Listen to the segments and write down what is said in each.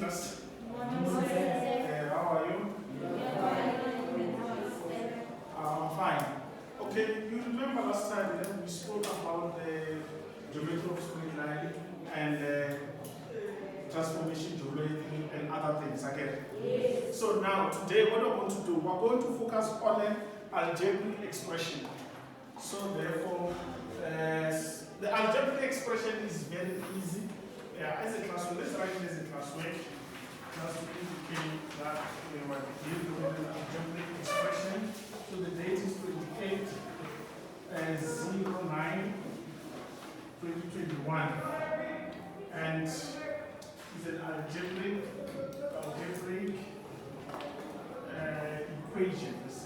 class? Morning, sir. How are you? I'm fine. Okay, you remember last time we spoke about the geometry of straight line and transformation geometry and other things again. Yes. So now today what we're going to do, we're going to focus on an algebraic expression. So therefore, the algebraic expression is very easy. As a classwork, let's write it as a classwork. Just to indicate that we are dealing with an algebraic expression. So the date is 28 09 2021. And it's an algebraic equation. This is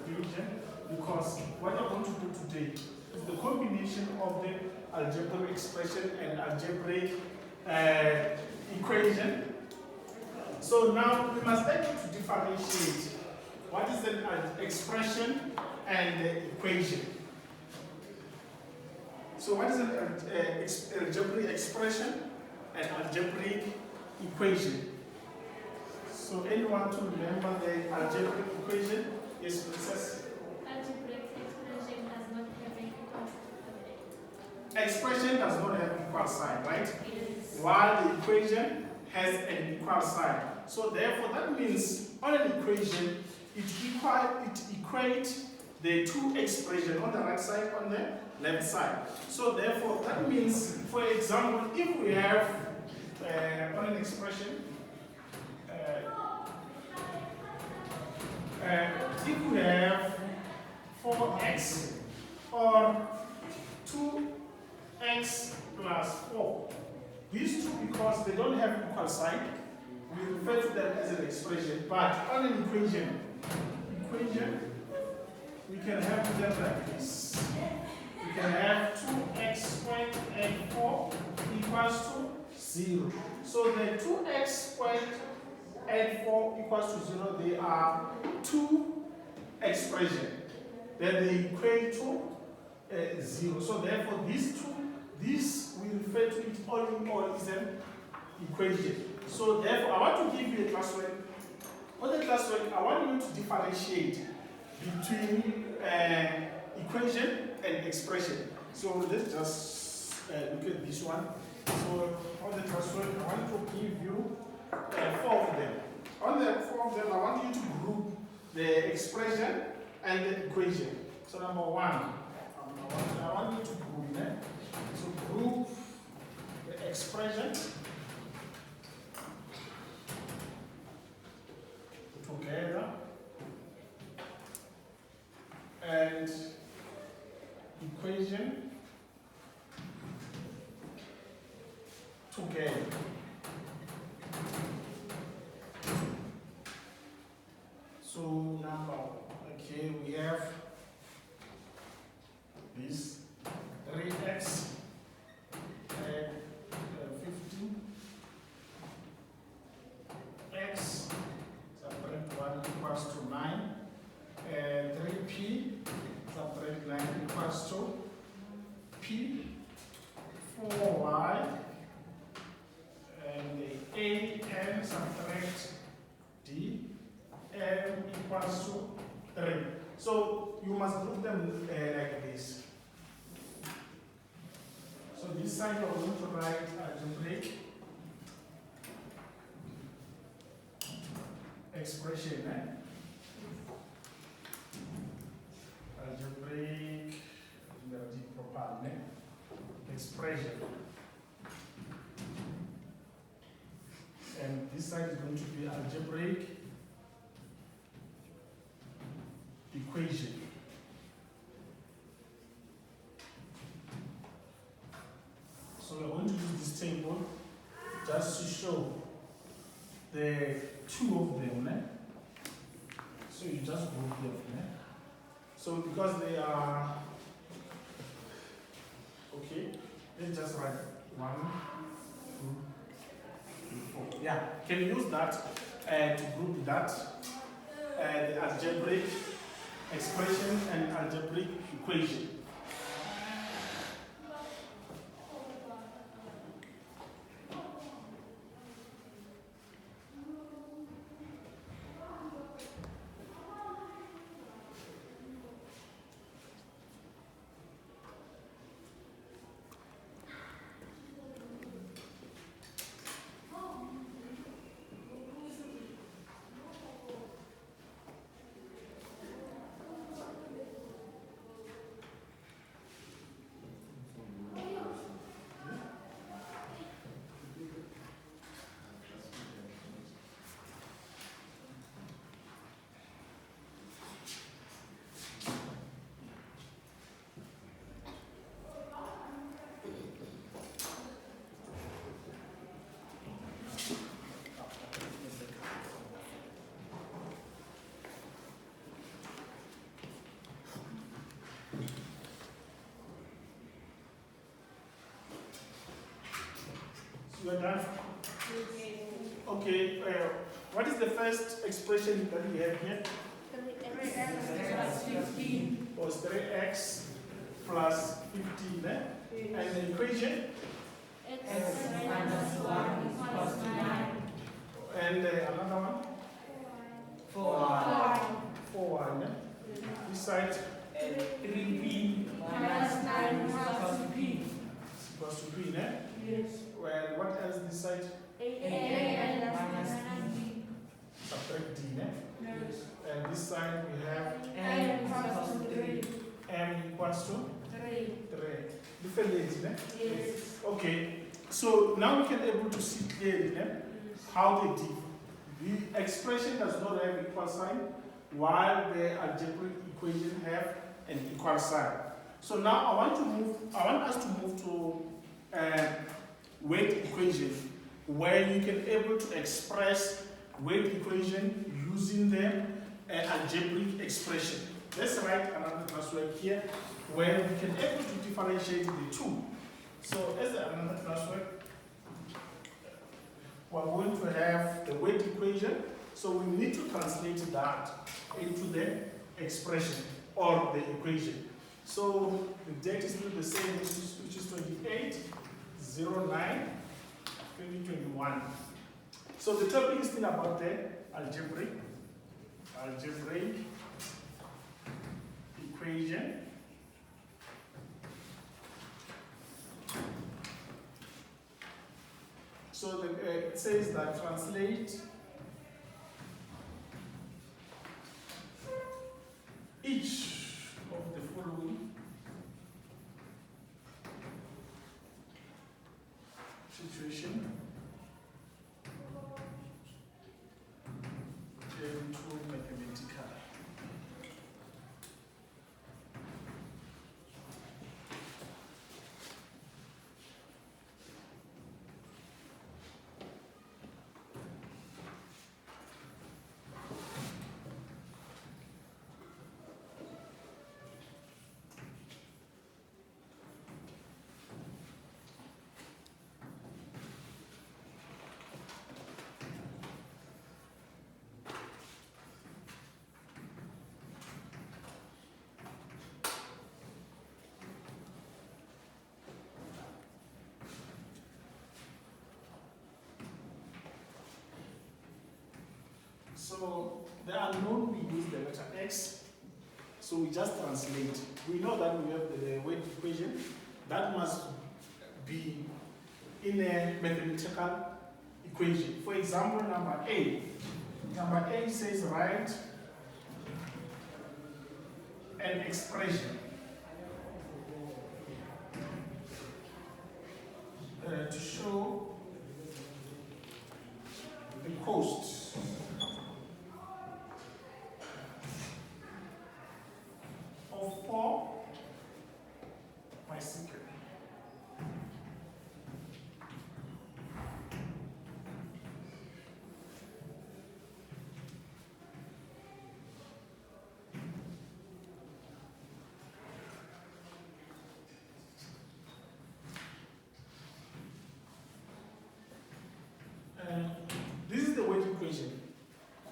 equation because what I want to do today is the combination of the algebraic expression and algebraic equation. So now we must learn to differentiate what is an expression and equation. So what is an algebraic expression and algebraic equation? So anyone to remember the algebraic equation? Yes, Princess? Algebraic expression does not have an equal sign. Expression does not have equal sign, right? Yes. While the equation has an equal sign. So therefore that means on an equation it equates the two expressions on the right side on the left side. So therefore that means, for example, if we have on an expression if we have 4x or 2x plus 4, these two, because they don't have equal sign, we refer to them as an expression. But on an equation, we can have them like this. We can have 2x squared and 4 equals to 0. So the 2x squared and 4 equals to 0, they are two expressions. Then they equate to 0. So therefore these two, this we refer to it all in all is an equation. So therefore I want to give you a classwork. On the classwork, I want you to differentiate between equation and expression. So let's just look at this one. So on the classwork, I want to give you 4 of them. On the 4 of them, I want you to group the expression and the equation. So number 1, I want you to group them. So group the expression together and equation together. So number, okay, we have this 3x and 15 x subtract 1 equals to 9 and 3p subtract 9 equals to p, 4y and the a and subtract d m equals to 3. So you must group them like this. So this side we're going to write algebraic expression. Algebraic expression. And this side is going to be algebraic equation. So we're going to use this table just to show the two of them. So you just group them. So because they are okay, let's just write 1, 2, 3, 4. Yeah, can you use that to group that the algebraic expression and algebraic equation. You are done? Okay, what is the first expression that we have here? 3x plus 15. Was 3x plus 15, eh? And the equation? X minus 1 equals 9. And another one? 4y, eh? This side? 3p Minus 9 equals p. Equals to p, eh? Yes. Well, what else this side? A minus b. Subtract d, eh? Yes. And this side we have M equals to 3. m equals to 3. 3. Different ways, eh? Yes. Okay, so now we can able to see clearly how they differ. The expression does not have equal sign, while the algebraic equation have an equal sign. So now I want us to move to weight equation, where you can able to express weight equation using the algebraic expression. Let's write another classwork here, where we can able to differentiate the two. So as another classwork, we're going to have the weight equation, so we need to translate that into the expression or the equation. So the date is still the same, which is 28/09/2021. So the topic is still about the algebraic equation. So it says that translate each of the following situation into mathematical. So the unknown, we use the letter x, so we just translate. We know that we have the weight equation, that must be in a mathematical equation. For example, number A. Number A says write an expression to show the cost of 4 bicycles. This is the weight equation.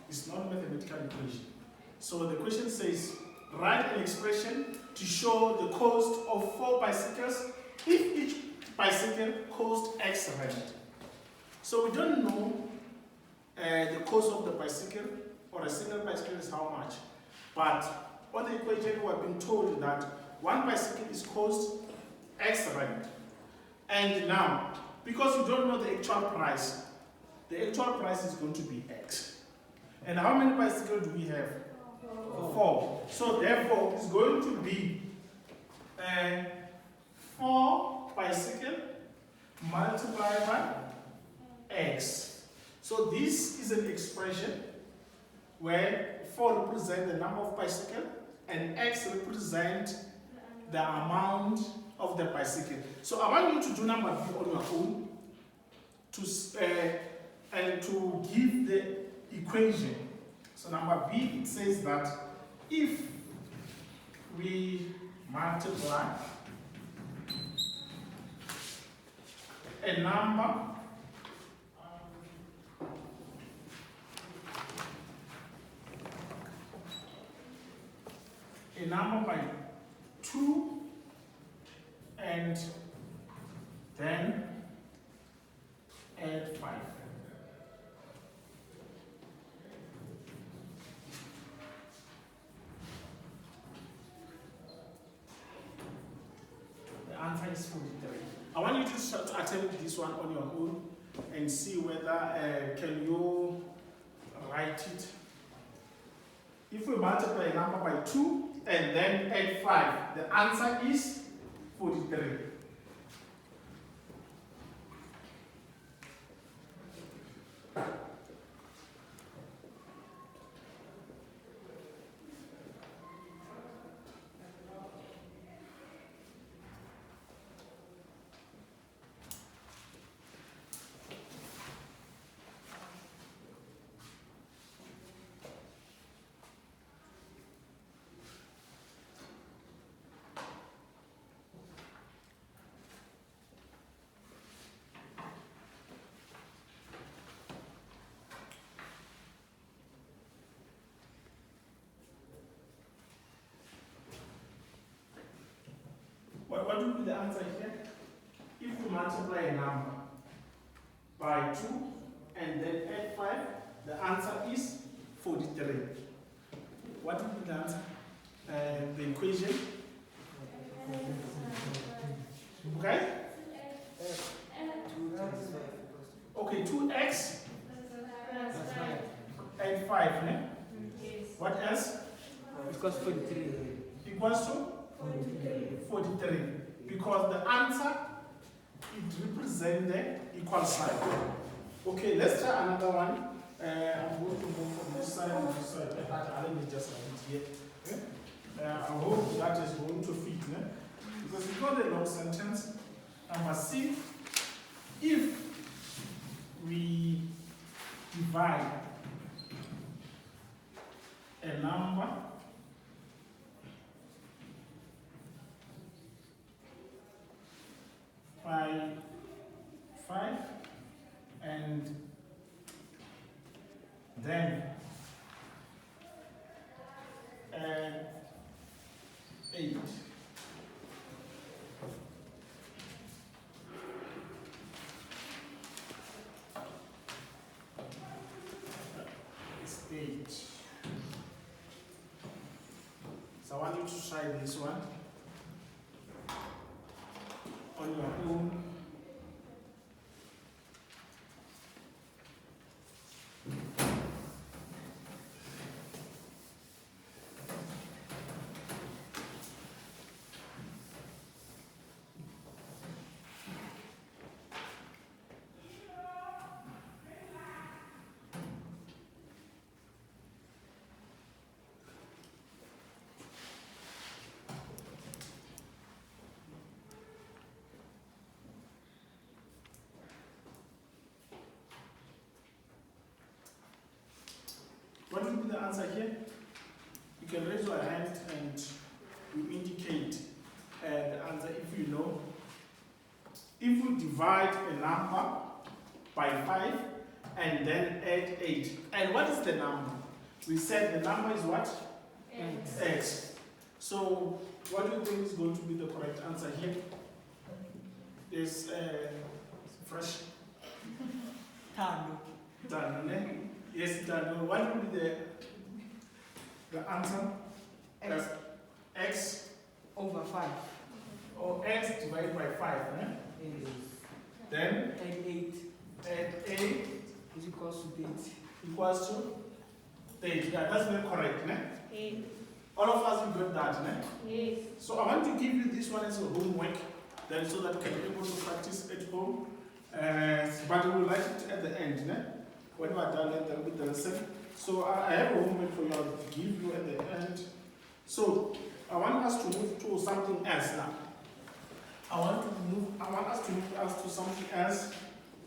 It's not a mathematical equation. So the question says, write an expression to show the cost of 4 bicycles if each bicycle cost X rand. So we don't know the cost of the bicycle, or a single bicycle is how much. But on the equation we have been told that one bicycle is cost X rand. And now, because you don't know the actual price is going to be X. And how many bicycles do we have? 4. So therefore, it's going to be 4 bicycle multiplied by X. So this is an expression where 4 represents the number of bicycle and X represents the amount of the bicycle. So I want you to do number B on your own and to give the equation. So number B, it says that if we multiply a number number by 2 and then add 5. The answer is 43. I want you to attempt this one on your own and see whether can you write it. If we multiply a number by 2 and then add 5, the answer is 43. What would be the answer here? If we multiply a number by 2 and then add 5, the answer is 43. What would be the answer? The equation? Okay? Okay, 2x and 5, eh? What else? Because 43. Equals to? 43. Because the answer, it represents the equal sign. Okay, let's try another one. I'm going to move from this side to this side. Let me just write it here. I hope that is going to fit. Because it's not a long sentence. I must see if we divide a number by 5 and then 8. It's 8. So I want you to try this one on your own. What will be the answer here? You can raise your hand and you indicate the answer if you know. If we divide a number by 5 and then add 8. And what is the number? We said the number is what? X. X. So what do you think is going to be the correct answer here? Is fresh? Tano. Done, eh? Yes, done. What will be the answer? X X over 5. or X divided by 5, eh? Yes. Then And 8 add 8 is equals to 8. equals to 8. Yeah, that's very correct, eh? 8. All of us we got that, eh? Yes. So I want to give you this one as a homework, then so that you can be able to practice at home. But we will write it at the end, eh? When we are done with the lesson. So I have a homework for you to give you at the end. So I want us to move to something else now. I want us to move to something else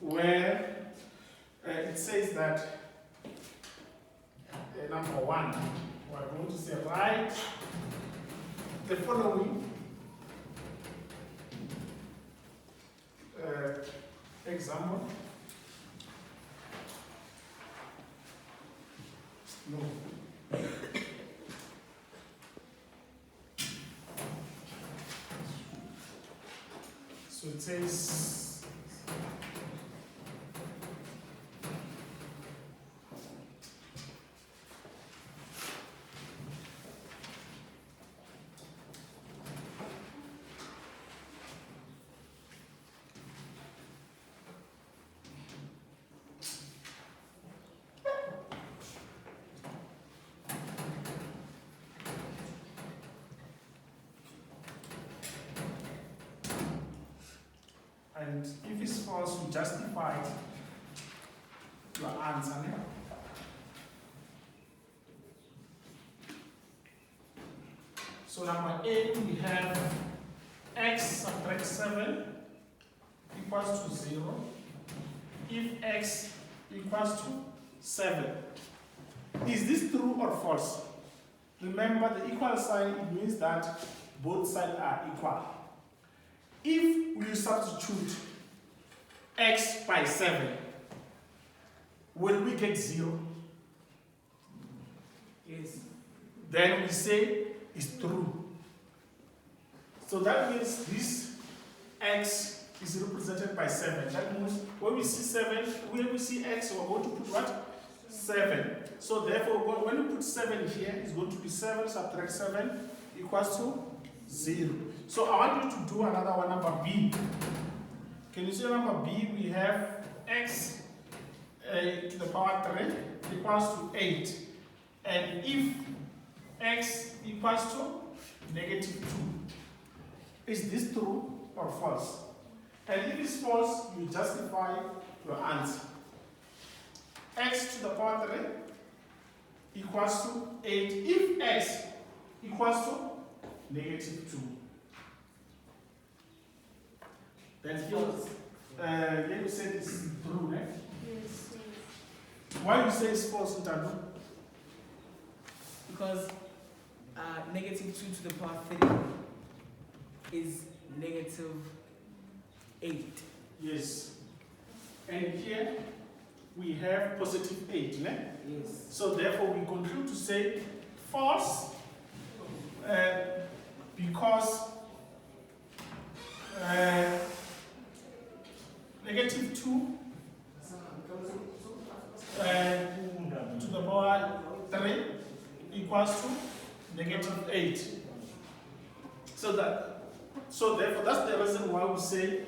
where it says that number 1, we're going to say write the following example. No. it says and if it's false, you justify your answer. Yeah? So number A, we have x subtract 7 equals to 0 if x equals to 7. Is this true or false? Remember, the equal sign, it means that both sides are equal. If we substitute x by 7, will we get 0? Yes. Then we say it's true. So that means this x is represented by 7. That means when we see 7, when we see x, we're going to put what? 7. So therefore, when we put 7 here, it's going to be 7 subtract 7 equals to 0. So I want you to do another one, number B. Can you see number B? We have x to the power 3 equals to 8. And if x equals to negative 2, is this true or false? And if it's false, you justify your answer. X to the power 3 equals to 8 if x equals to negative 2. Then false. Let me say this is true, right? Yes. Why you say it's false, Ntando? Because negative 2 to the power 3 is negative 8. Yes. And here we have positive 8, right? Yes. So therefore we conclude to say false because negative 2 to the power 3 equals to negative 8. So therefore that's the reason why we say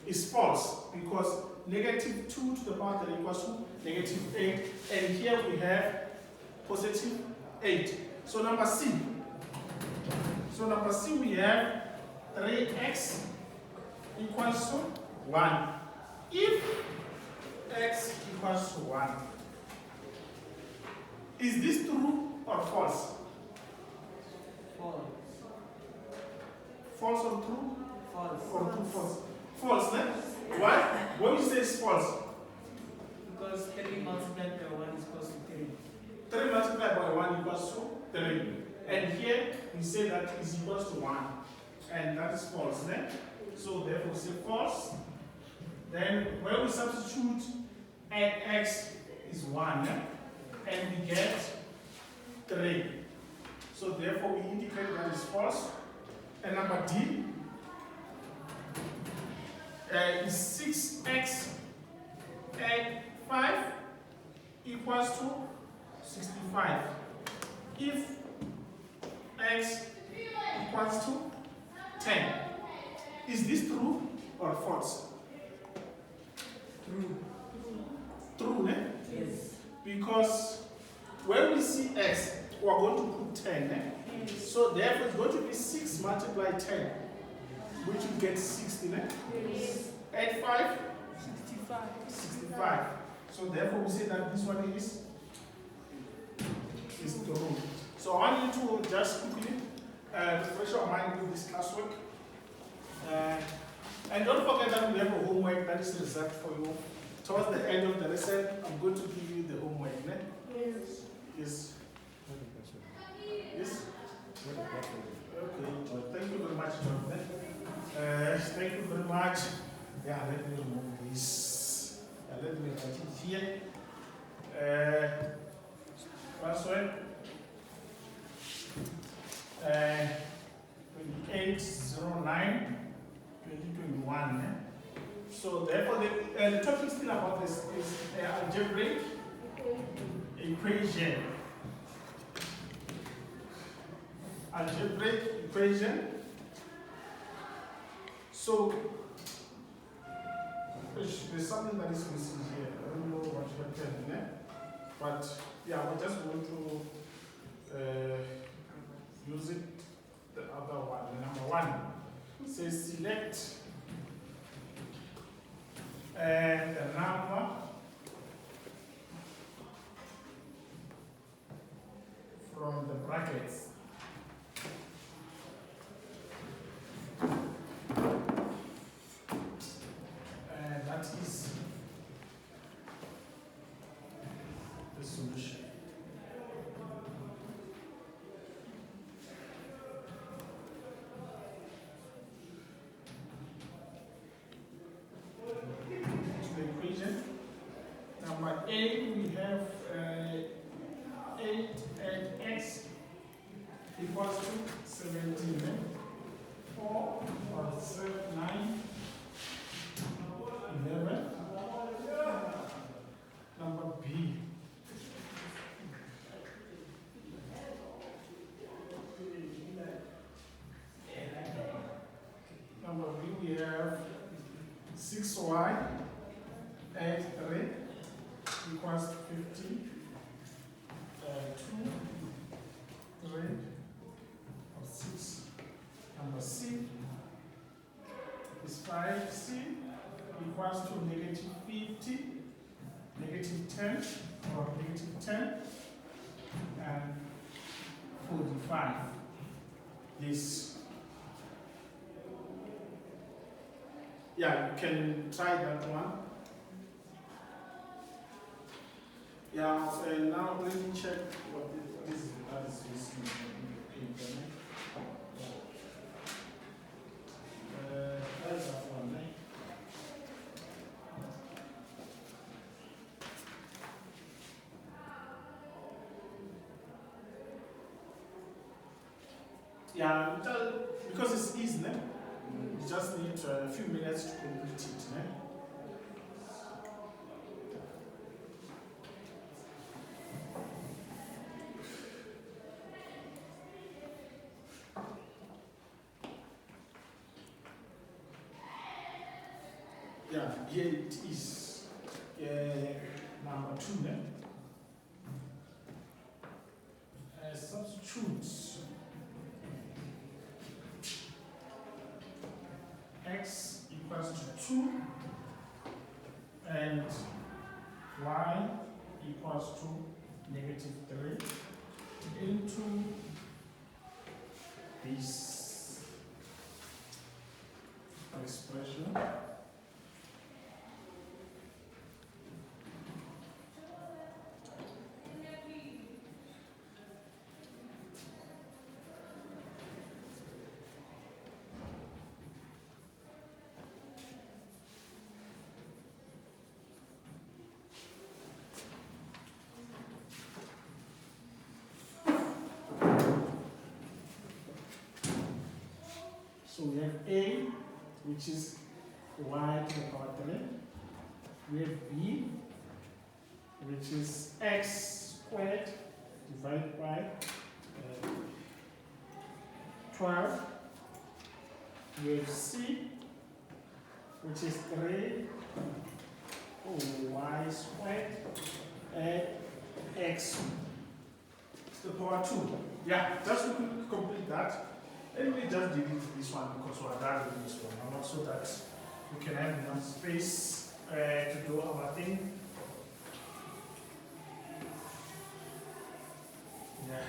it's false, because negative 2 to the power 3 equals to negative 8, and here we have positive 8. So number C. We have 3x equals to 1. If x equals to 1, is this true or false? False. False or true? False. Or true, false? False, then? Why? When you say it's false? Because 3 multiplied by 1 is equals to 3. 3 multiplied by 1 equals to 3. And here we say that is equals to 1. And that is false, then? So therefore we say false. Then when we substitute x is 1, and we get 3. So therefore we indicate that is false. And number D is 6x and 5 equals to 65. If x equals to 10, is this true or false? True. True, eh? Yes. Because when we see x, we are going to put 10, eh? Yes. So therefore it's going to be 6 multiplied 10, which will get 16, eh? Yes. Add 5, 65. 65. So therefore we say that this one is true. So I want you to just quickly refresh your mind with this classwork. And don't forget that we have a homework that is reserved for you. Towards the end of the lesson, I'm going to give you the homework. Ne? Yes. Yes. Yes? Okay. Thank you very much, John. Thank you very much. Yeah, let me remove this. Let me write it here. Password. 2809 2021. So therefore, the topic still about this is algebraic equation. Algebraic equation. So there's something that is missing here. I don't know what happened there, but yeah, we're just going to use it. The other one, the number one, says select the number from the brackets. And that is the solution. The equation. Number A, we have 8 and x equals to 17. 4 plus 7, 9, 11. Number B. Number B, we have 6y add 3 equals 50. 2, 3, or 6. Number C is 5c equals to negative 50, negative 10, or negative 10, and 45. This. Yeah, you can try that one. Yeah, and now let me check what that is missing in the internet. That's that one, eh? Yeah, because it's easy, né? You just need a few minutes to complete it, né? Yeah, here it is. Number 2, né? Substitute x equals to 2 and y equals to negative 3 into this expression. So we have A, which is y to the power 3. We have B, which is x squared divided by 12. We have C, which is 3 y squared and x to the power 2. Yeah, just to complete that. Let me just delete this one because we are done with this one, and also that we can have enough space to do our thing. Yeah.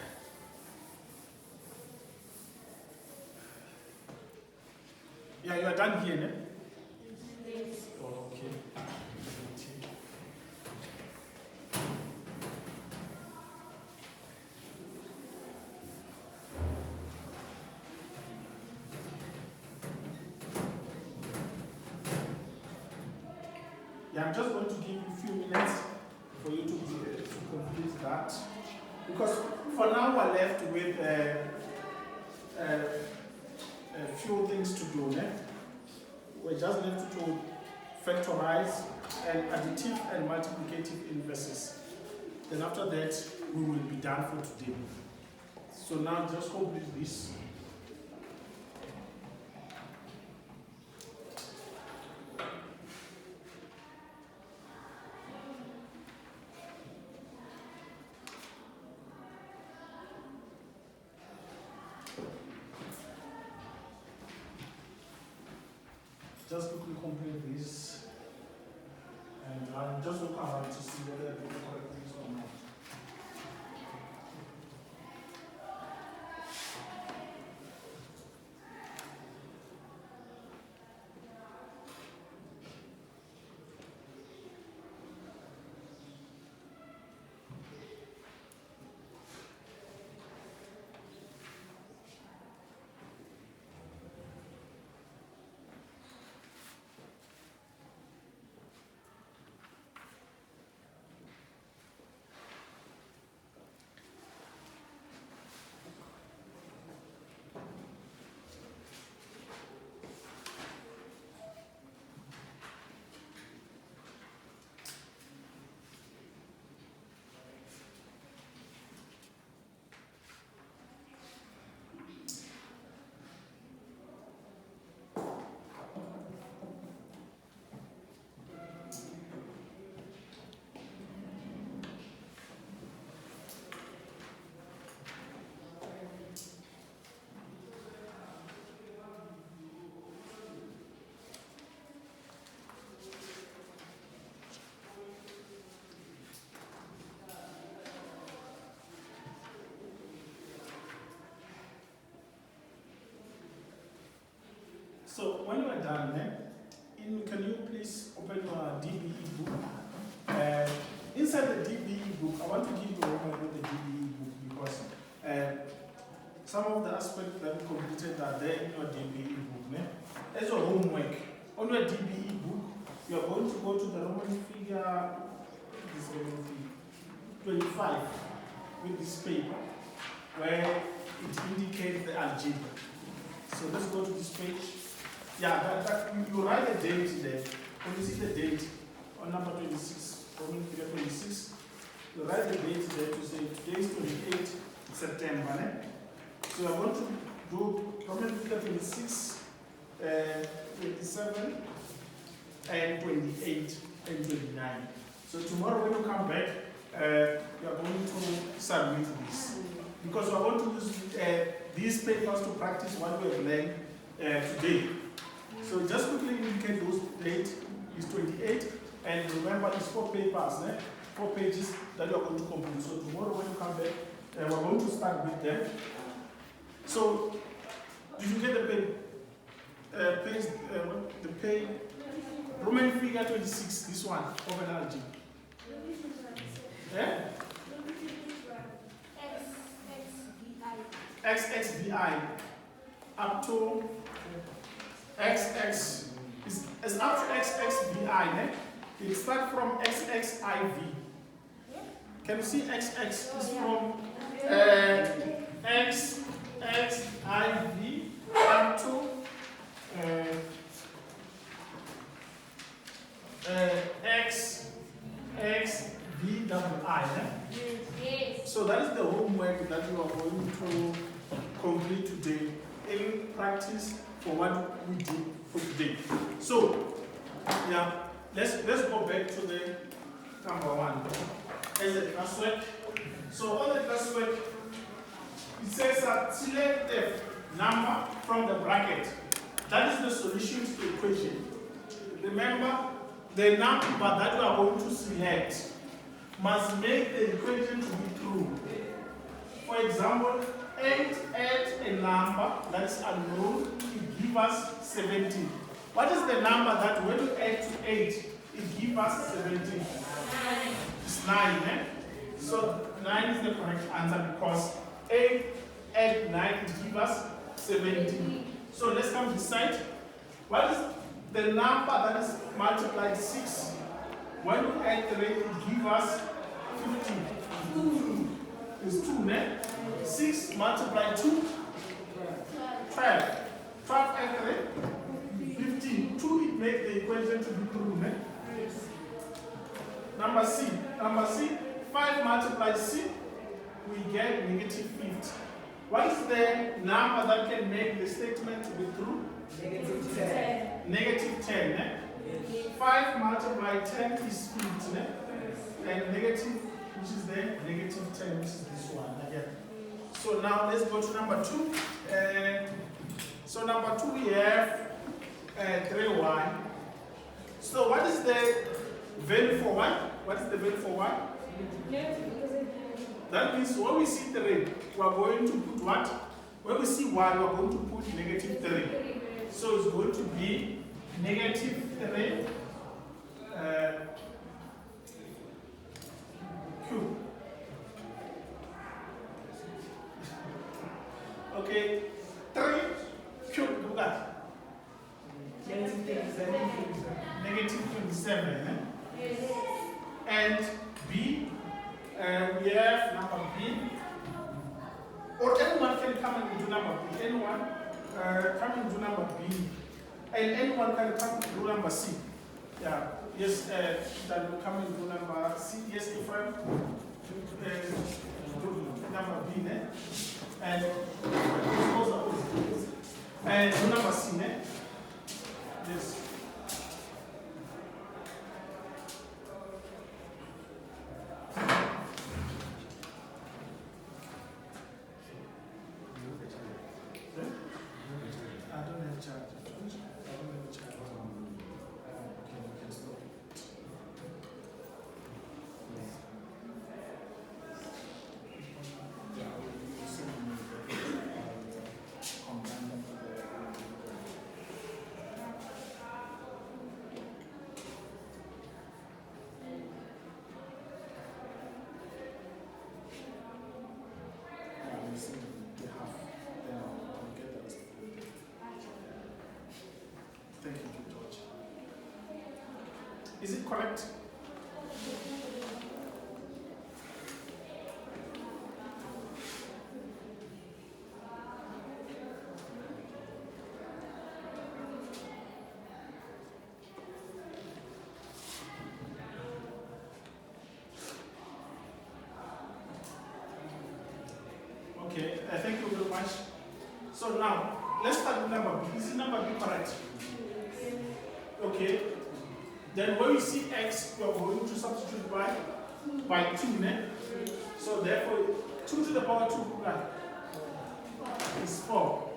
Yeah, you are done here, ne? Oh, okay. Yeah, I'm just going to give you a few minutes for you to complete that. Because for now we're left with a few things to do. Ne? We just need to factorize and additive and multiplicative inverses. Then after that, we will be done for today. So now just complete this. Just quickly complete this, and I'll just look around to see whether I do the correct things or not. So when you are done, can you please open your DBE book? Inside the DBE book, I want to give you a homework with the DBE book because some of the aspects that we completed are there in your DBE book. As your homework, on your DBE book, you are going to go to the Roman figure 25 with this paper where it indicates the algebra. So let's go to this page. Yeah, you write the date there. When you see the date on number 26, Roman figure 26, you write the date there to say today is 28 September. So you are going to do Roman figure 26, 27, and 28 and 29. So tomorrow when you come back, you are going to submit this. Because I want to use these papers to practice what we have learned today. So just quickly indicate those date is 28, and remember it's 4 papers, 4 pages that you are going to complete. So tomorrow when you come back, we're going to start with them. So did you get the page, Roman figure 26, this one, of an algebra? Yeah? XXVI up to XX is up to XXVI. It starts from XXIV. Can you see XX is from XXIV up to XXVII. So that is the homework that you are going to complete today in practice for what we did for today. So, yeah, let's go back to the number 1 as a classwork. So on the classwork, it says that select the number from the bracket. That is the solution to the equation. Remember, the number that you are going to select must make the equation to be true. For example, 8 add a number that is unknown, it gives us 17. What is the number that when you add to 8, it gives us 17? It's 9, So 9 is the correct answer because 8 add 9, it gives us 17. So let's come decide. What is the number that is multiplied 6? When we add 3, it gives us 15. It's 2, 6 multiplied 2, 12. 12 and 3, 15. 2 equation to be true, ne? Number C. 5 multiplied C, we get negative 50. What is the number that can make the statement to be true? Negative 10. Negative 10. Eh? 5 multiplied 10 is 50. Eh? And negative, which is there? Negative 10, which is this one again. So now let's go to number 2. So number 2 we have 3, 1. So what is the value for 1? What is the value for 1? That means when we see 3, we are going to put what? When we see 1, we are going to put negative 3. So it's going to be negative 3 cube. Okay, 3 cube, look at negative 27. Eh? And B, we have number B, or anyone can come and do number B. Anyone come and do number B, and anyone can come and do number C. Yeah, yes, that will come and do number C. Yes, Ephraim, do number B, ne? And do number C, ne? Yes. Thank you, George. Is it correct? Okay, thank you very much. So now, let's start with number B. Is number B correct? Okay. Then when we see x, we are going to substitute by 2, ne? So therefore, 2 to the power 2 is 4.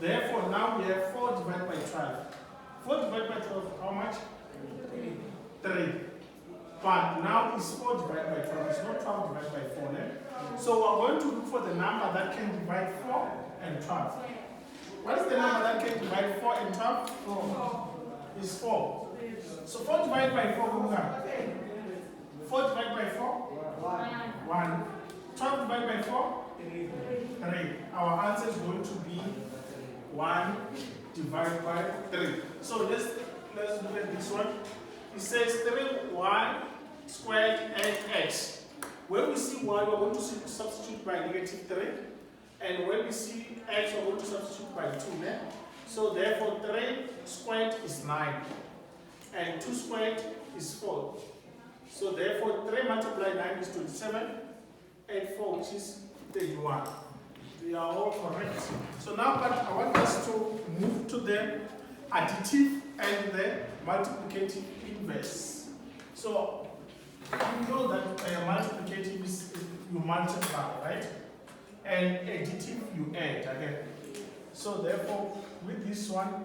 Therefore, now we have 4 divided by 12. 4 divided by 12, how much? 3. But now it's 4 divided by 12. It's not 12 divided by 4, ne? So we're going to look for the number that can divide 4 and 12. What is the number that can divide 4 and 12? 4. Is 4. So 4 divided by 4, 4 divided by 4? 1. 12 divided by 4? 3. Our answer is going to be 1 divided by 3. So let's look at this one. It says 3y squared and x. When we see y, we're going to substitute by negative 3. And when we see x, we're going to substitute by 2. Ne? So therefore 3 squared is 9. And 2 squared is 4. So therefore 3 multiplied 9 is 27. And 4, which is 31. They are all correct. So now I want us to move to the additive and the multiplicative inverse. So you know that multiplicative is you multiply, right? And additive you add again. So therefore, with this one,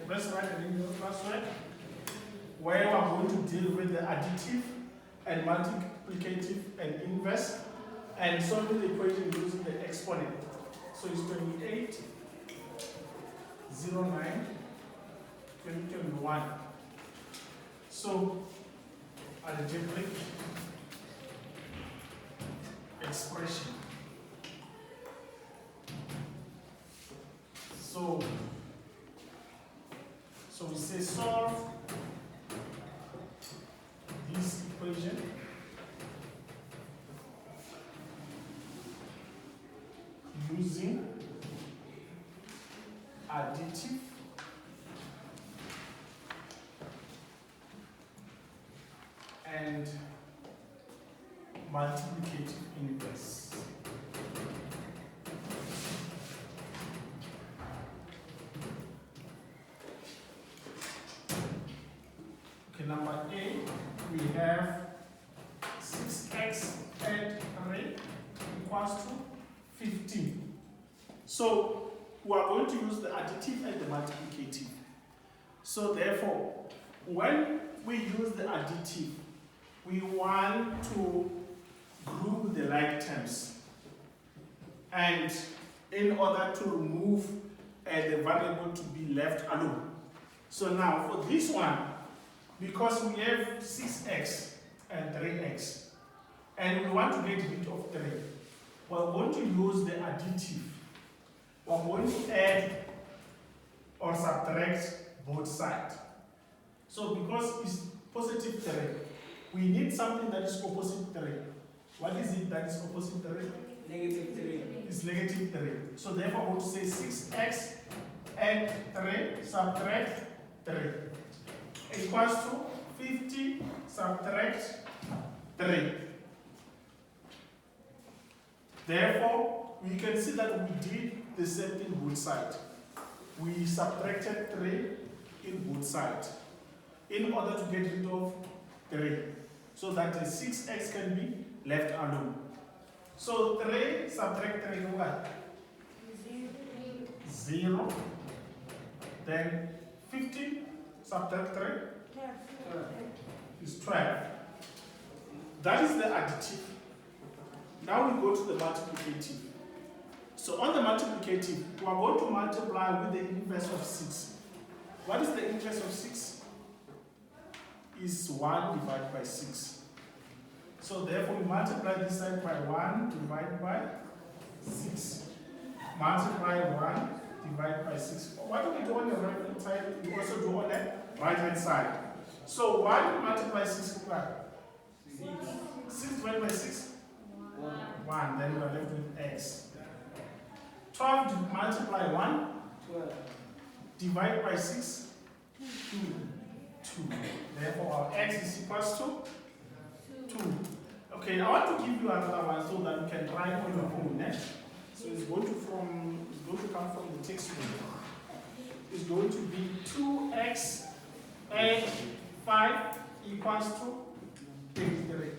let's write it in your class, right? Where we're going to deal with the additive and multiplicative and inverse, and solving the equation using the exponent. So it's 28, 09, 2021. So algebraic expression. So we say solve this equation using additive and multiplicative inverse. Okay, number A, we have 6x add 3 equals to 15. So we are going to use the additive and the multiplicative. So therefore, when we use the additive, we want to group the like terms, and in order to remove the variable to be left alone. So now for this one, because we have 6x and 3x, and we want to get rid of 3, we're going to use the additive. We're going to add or subtract both sides. So because it's positive 3, we need something that is opposite 3. What is it that is opposite 3? Negative 3. It's negative 3. So therefore, we're going to say 6x add 3 subtract 3 equals to 50 subtract 3. Therefore, we can see that we did the same thing both sides. We subtracted 3 in both sides in order to get rid of 3, so that the 6x can be left alone. So 3 subtract 3 is what? 0. Then 15 subtract 3 is 12. That is the additive. Now we go to the multiplicative. So on the multiplicative, we are going to multiply with the inverse of 6. What is the inverse of 6? Is 1 divided by 6. So therefore we multiply this side by 1 divided by 6. Multiply 1 divided by 6. What do we do on the right hand side? We also do on the right hand side. So 1 multiply 6 is what? 6 divided by 6? 1. Then we are left with x. 12 multiply 1? 12. Divide by 6? 2. Therefore our x is equals to 2. Okay, I want to give you another one so that you can try on your own. So it's going to come from the textbook. It's going to be 2x and 5 equals to 83.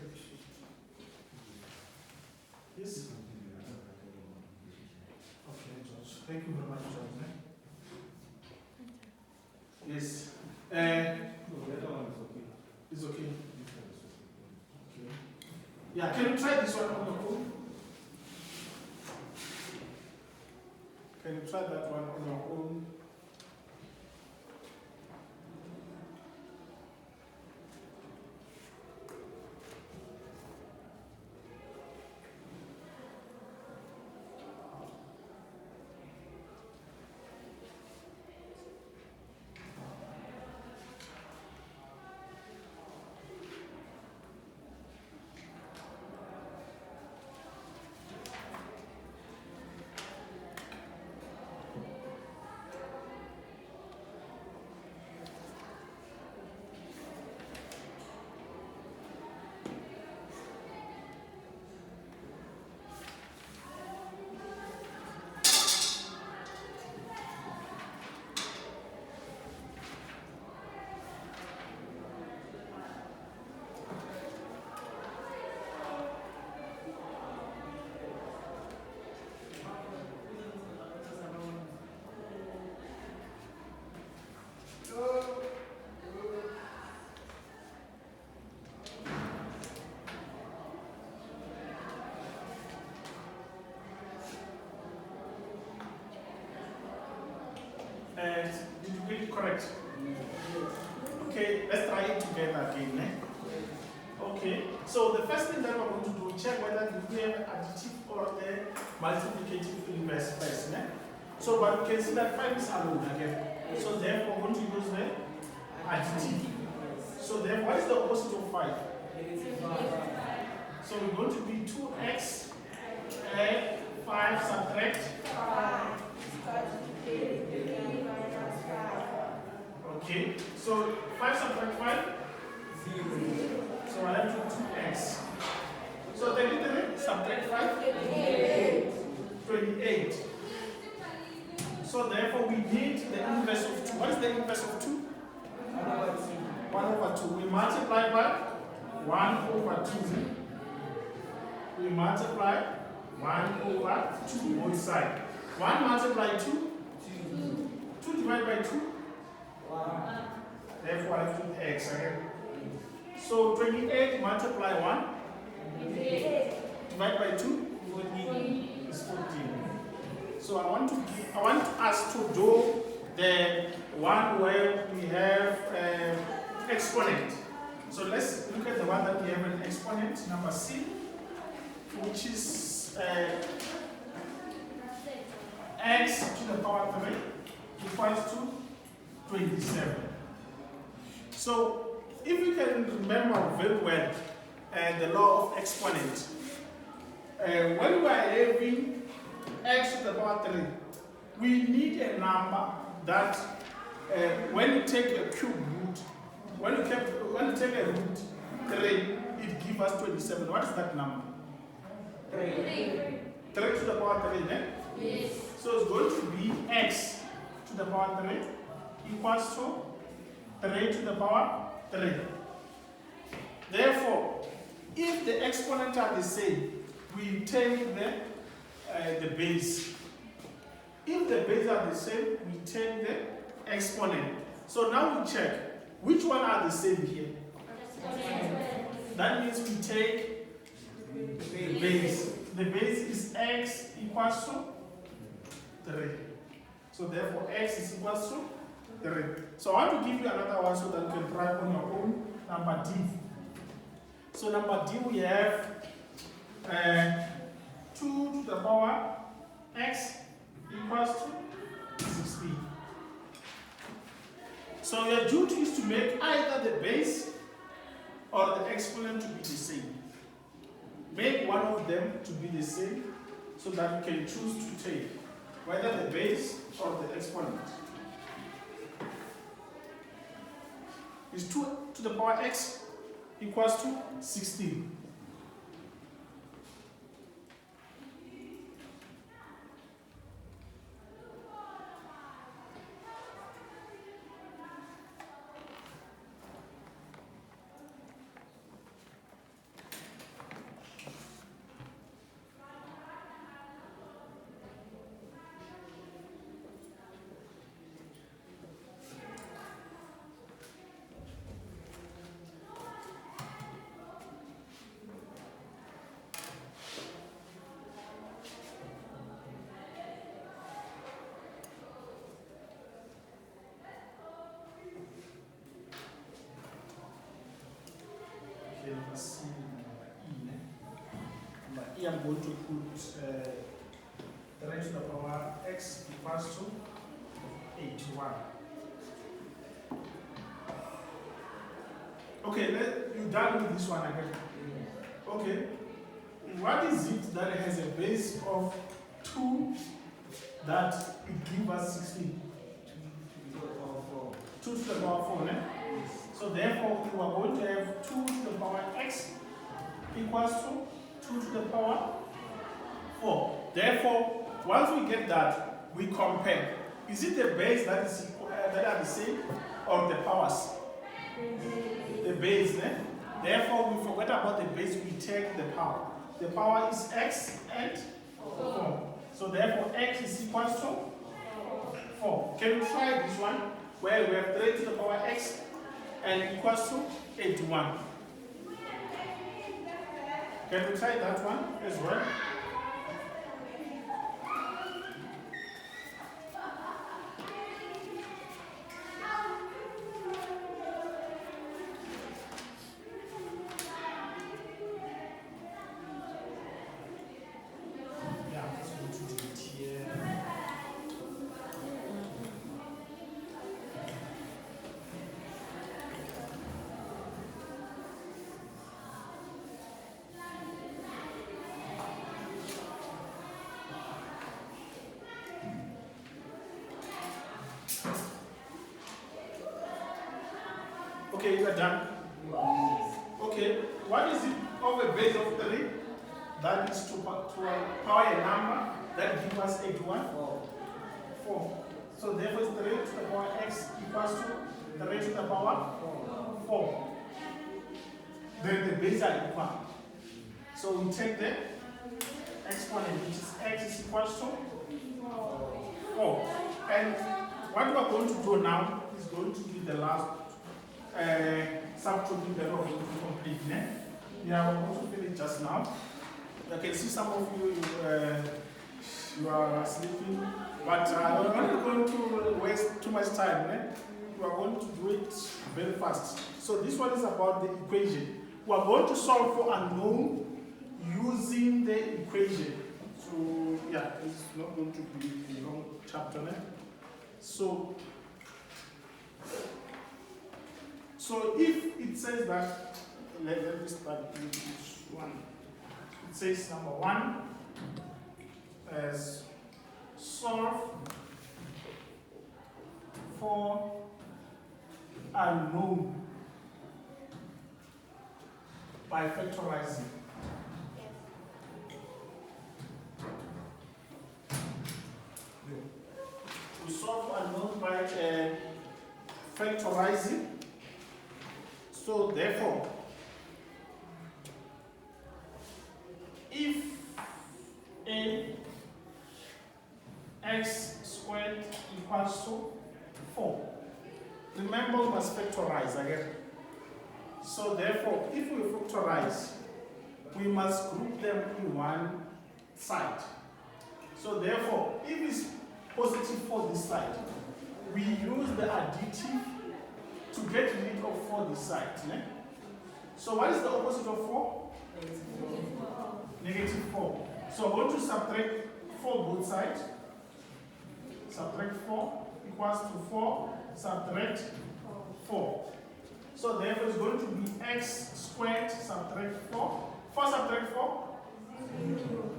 Yes? Okay, George. Thank you very much, George. Yes. It's okay. Okay. Yeah, can you try this one on your own? Can you try that one on your own? And did you get it correct? Okay, let's try it together again. Okay, so the first thing that we're going to do is check whether we have additive or the multiplicative inverse first. So, but we can see that 5 is alone again. So therefore, we're going to use the additive. So therefore, what is the opposite of 5? So we're going to be 2x and 5 subtract 5. Okay, so 5 subtract 5? 0. So So I have to 2x. So 33, subtract 5, 28. So therefore we need the inverse of 2. What is the inverse of 2? 1 over 2. We multiply by 1 over 2. We multiply 1 over 2 both sides. 1 multiply 2. 2 divided by 2. Therefore I have to x again. So 28 multiply 1. Divide by 2 is 14. So I want us to do the one where we have exponent. So let's look at the one that we have an exponent, number C, which is x to the power 3 equals to 27. So if we can remember very well the law of exponent, when we are having x to the power 3, we need a number that when you take a cube root, when you take a root 3, it gives us 27. What is that number? 3 to the power 3, eh? Yes. So it's going to be x to the power 3 equals to 3 to the power 3. Therefore, if the exponents are the same, we take the base. If the base are the same, we take the exponent. So now we check which one are the same here. That means we take the base. The base is x equals to 3. So therefore x is equals to 3. So I want to give you another one so that you can try on your own. Number D. So number D we have 2 to the power x equals to 16. So your duty is to make either the base or the exponent to be the same. Make one of them to be the same so that you can choose to take whether the base or the exponent. Is 2 to the power x equals to 16. Number C, number E. I'm going to put 3 to the power x equals to 81. Okay, you done with this one again? Okay. What is it that has a base of 2 that it gives us 16? 2 to the power 4, eh? So therefore, we are going to have 2 to the power x equals to 2 to the power 4. Therefore, once we get that, we compare. Is it the base that is that are the same or the powers? The base, eh? Therefore, we forget about the base, we take the power. The power is x and 4. So therefore, x is equal to 4. Can we try this one? Where we have 3 to the power x and equals to 81. Can we try that one as well? Yeah, let's go to do it here. Okay, you are done. Okay, what is it of a base of 3? That is to power a number that gives us 81. 4. So therefore it's 3 to the power x equals to 3 to the power 4. Then the base are equal. So we take the exponent, which is x is equals to 4. And what we are going to do now is going to be the last subtopic that we are going to complete. Yeah, we're going to finish just now. I can see some of you, you are sleeping, but I'm not going to waste too much time. We are going to do it very fast. So this one is about the equation. We are going to solve for unknown using the equation. So yeah, it's not going to be a long chapter. So if it says that, let me start with this one. It says number 1 as solve for unknown by factorizing. We solve for unknown by factorizing. So therefore, if a x squared equals to 4, remember we must factorize again. So therefore, if we factorize, we must group them in one side. So therefore, if it's positive for this side, we use the additive to get rid of 4 this side. So what is the opposite of 4? Negative 4. So we're going to subtract 4 both sides. Subtract 4 equals to 4, subtract 4. So therefore it's going to be x squared subtract 4. 4 subtract 4? 0.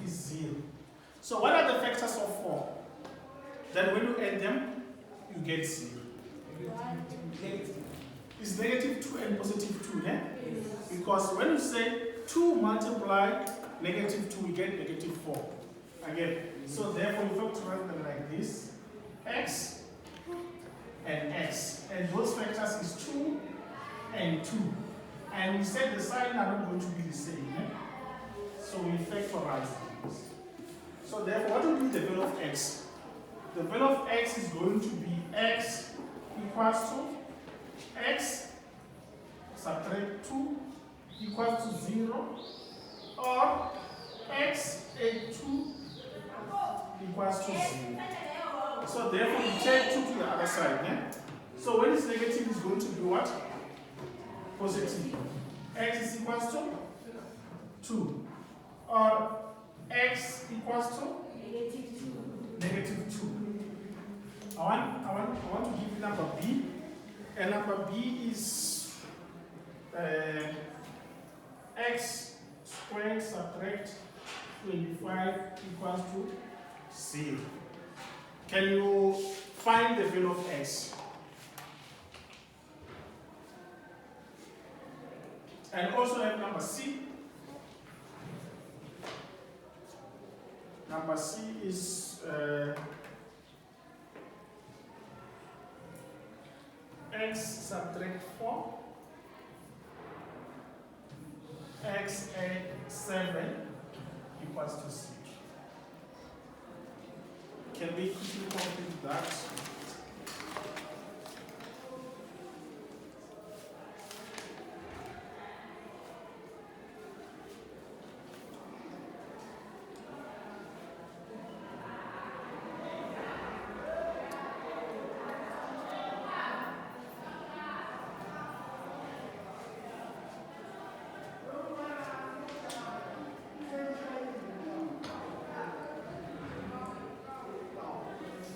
Is 0. So what are the factors of 4? Then when you add them, you get 0. It's negative 2 and positive 2, yeah? Because when you say 2 multiply negative 2, we get negative 4. Again, so therefore we factorize them like this, x and x. And those factors is 2 and 2. And we said the sign are not going to be the same. So we factorize this. So therefore, what will be the value of x? The value of x is going to be x equals to x subtract 2 equals to 0, or x add 2 equals to 0. So therefore we take 2 to the other side. So when it's negative, it's going to be what? Positive. X is equals to 2. Or x equals to negative 2. I want to give you number b. And number b is x squared subtract 25 equals to 0. Can you find the value of x? And also have number c. Number c is x subtract 4, x add 7 equals to 6. Can we quickly complete that?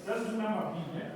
Just do number B, yeah?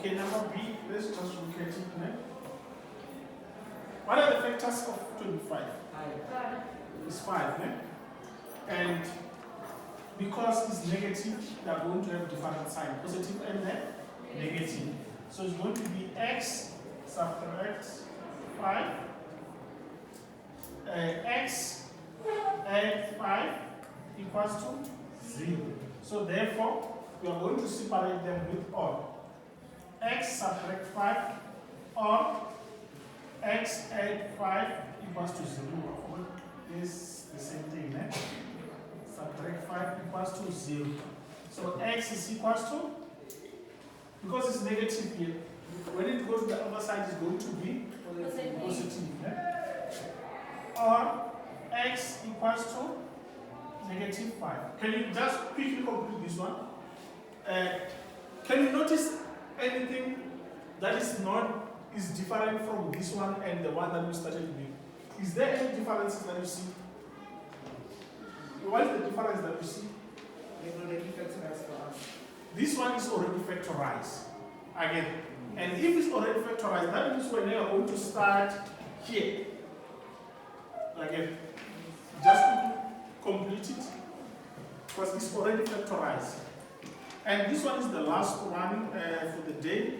Okay, number B, let's just look at it. Ne? What are the factors of 25? It's 5. Ne? And because it's negative, they are going to have different sign, positive and negative. So it's going to be x subtract 5, x add 5 equals to 0. So therefore, we are going to separate them with or. X subtract 5 or x add 5 equals to 0. This the same thing, eh? Subtract 5 equals to 0. So x is equals to, because it's negative here, when it goes to the other side, it's going to be positive. Eh? Or x equals to negative 5. Can you just quickly complete this one? Can you notice anything that is different from this one and the one that we started with? Is there any differences that you see? What is the difference that you see? They've already factorized for us. This one is already factorized again. And if it's already factorized, that means when you are going to start here. Again, just complete it because it's already factorized. And this one is the last one for the day.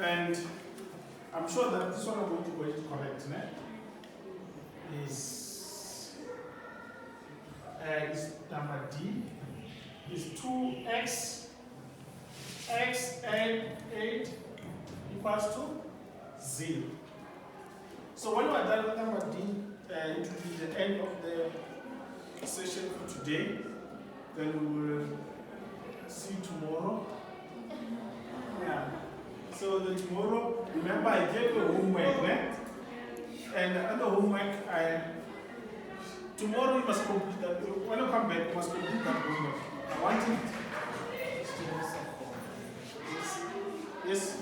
And I'm sure that this one I'm going to get it correct. Ne? Is number D. Is 2x, x and 8 equals to 0. So when we are done with number D, it will be the end of the session for today. Then we will see you tomorrow. Yeah. So then tomorrow, remember I gave you homework, né? And the other homework, tomorrow you must complete that. When you come back, you must complete that homework. I want it. Yes.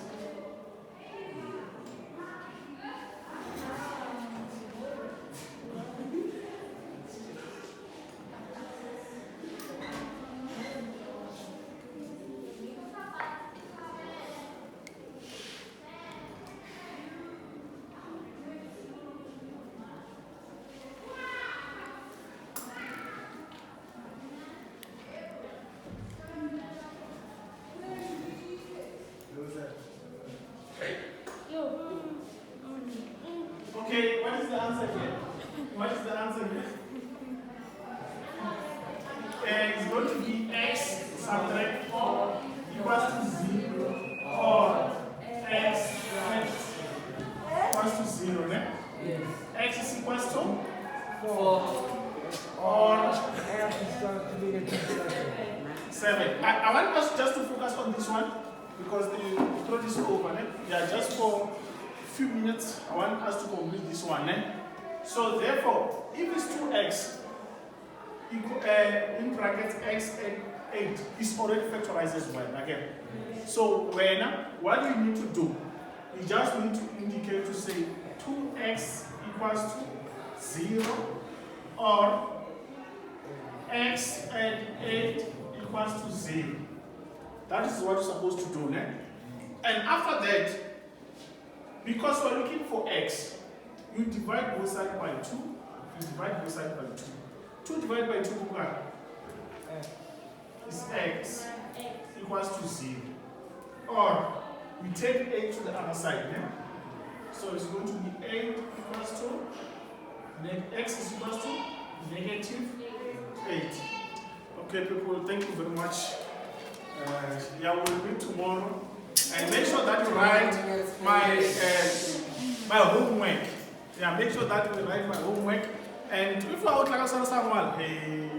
Okay, what is the answer here? What is the answer here? It's going to be x subtract 4 equals to 0 or x equals to 0, né? Yes. X is equals to 4 or x is going to be the 7. I want us just to focus on this one because the throw this over. Ne? Yeah, just for a few minutes, I want us to complete this one. Ne? So therefore, if it's 2x equal, in brackets x and 8 is already factorized as well. Again. So what do you need to do? You just need to indicate to say 2x equals to 0 or x and 8 equals to 0. That is what you're supposed to do. Ne? And after that, because we're looking for x, you divide both sides by 2. You divide both sides by 2. 2 divided by 2 is x equals to 0. Or we take 8 to the other side. Ne? So it's going to be 8 equals to x is equals to negative 8. Okay, people, thank you very much. Yeah, we'll meet tomorrow. And make sure that you write my homework. Yeah, make sure that you write my homework. And if you are out like someone, hey.